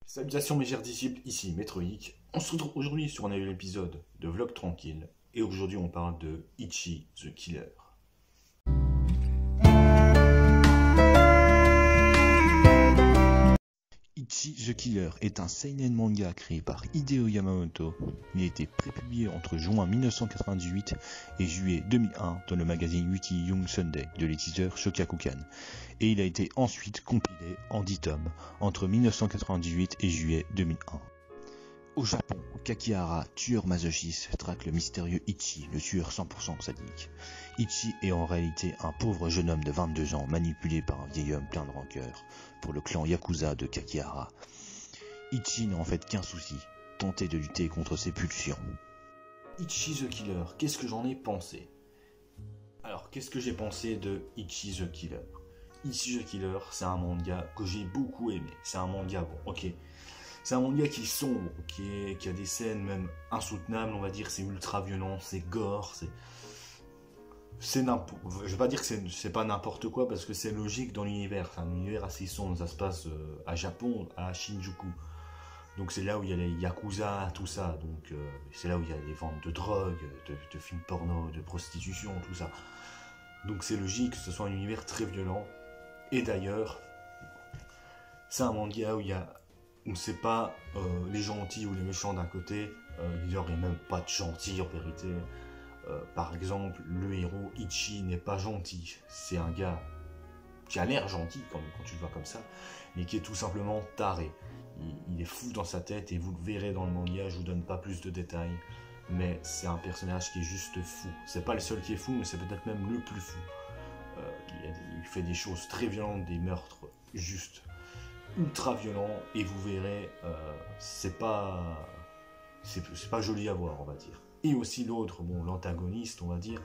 Salutations mes chers disciples, ici Maître Hic. On se retrouve aujourd'hui sur un nouvel épisode de Vlog Tranquille. Et aujourd'hui on parle de Ichi the Killer. Ichi the Killer est un seinen manga créé par Hideo Yamamoto. Il a été prépublié entre juin 1998 et juillet 2001 dans le magazine Weekly Young Sunday de l'éditeur Shogakukan. Et il a été ensuite compilé en 10 tomes entre 1998 et juillet 2001. Au Japon, Kakihara, tueur masochiste, traque le mystérieux Ichi, le tueur 100% sadique. Ichi est en réalité un pauvre jeune homme de 22 ans manipulé par un vieil homme plein de rancœur pour le clan Yakuza de Kakihara. Ichi n'a en fait qu'un souci, tenter de lutter contre ses pulsions. Ichi the Killer, qu'est-ce que j'en ai pensé? Alors, qu'est-ce que j'ai pensé de Ichi the Killer? Ichi the Killer, c'est un manga que j'ai beaucoup aimé. C'est un manga, bon, ok. C'est un manga qui est sombre, qui a des scènes même insoutenables, on va dire. C'est ultra violent, c'est gore, je vais pas dire que c'est pas n'importe quoi parce que c'est logique dans l'univers. C'est un univers assez sombre, ça se passe à Japon, à Shinjuku. Donc c'est là où il y a les Yakuza, tout ça. Donc c'est là où il y a les ventes de drogue, de films porno, de prostitution, tout ça. Donc c'est logique que ce soit un univers très violent. Et d'ailleurs, c'est un manga où c'est pas les gentils ou les méchants d'un côté. Il n'y aurait même pas de gentils en vérité. Par exemple, le héros Ichi n'est pas gentil. C'est un gars qui a l'air gentil quand tu le vois comme ça, mais qui est tout simplement taré. Il est fou dans sa tête et vous le verrez dans le manga, je vous donne pas plus de détails, mais c'est un personnage qui est juste fou. C'est pas le seul qui est fou, mais c'est peut-être même le plus fou. Il fait des choses très violentes, des meurtres juste ultra violents, et vous verrez, c'est pas joli à voir, on va dire. Et aussi l'autre, l'antagoniste, on va dire,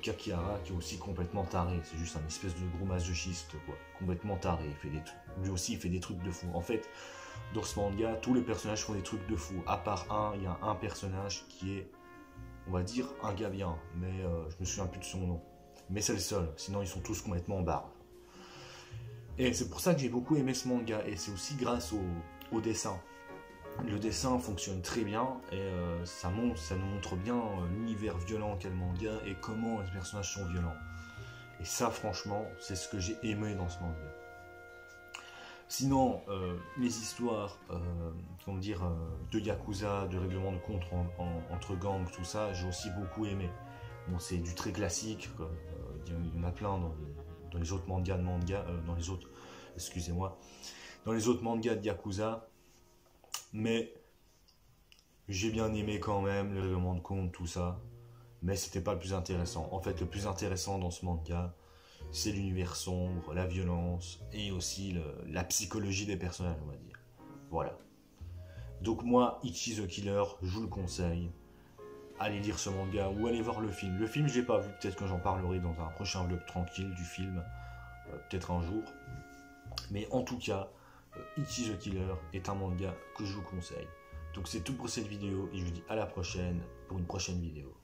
Kakihara, qui est aussi complètement taré. C'est juste un espèce de gros masochiste, quoi. Complètement taré. Lui aussi, il fait des trucs de fou. En fait, dans ce manga, tous les personnages font des trucs de fou. À part il y a un personnage qui est, on va dire, un gars bien. Mais je me souviens plus de son nom. Mais c'est le seul. Sinon, ils sont tous complètement barres. Et c'est pour ça que j'ai beaucoup aimé ce manga. Et c'est aussi grâce au dessin. Le dessin fonctionne très bien et ça nous montre bien l'univers violent qu'est le manga et comment les personnages sont violents. Et ça, franchement, c'est ce que j'ai aimé dans ce manga. Sinon, les histoires de Yakuza, de règlement de compte entre gangs, tout ça, j'ai aussi beaucoup aimé. Bon, c'est du très classique, il y en a plein dans les autres mangas dans les autres mangas de Yakuza. Mais j'ai bien aimé quand même le règlement de compte, tout ça. Mais c'était pas le plus intéressant. En fait, le plus intéressant dans ce manga, c'est l'univers sombre, la violence et aussi la psychologie des personnages, on va dire. Voilà. Donc moi, Ichi the Killer, je vous le conseille. Allez lire ce manga ou allez voir le film. Le film, je l'ai pas vu. Peut-être que j'en parlerai dans un prochain vlog tranquille du film. Peut-être un jour. Mais en tout cas, Ichi the Killer est un manga que je vous conseille. Donc c'est tout pour cette vidéo et je vous dis à la prochaine pour une prochaine vidéo.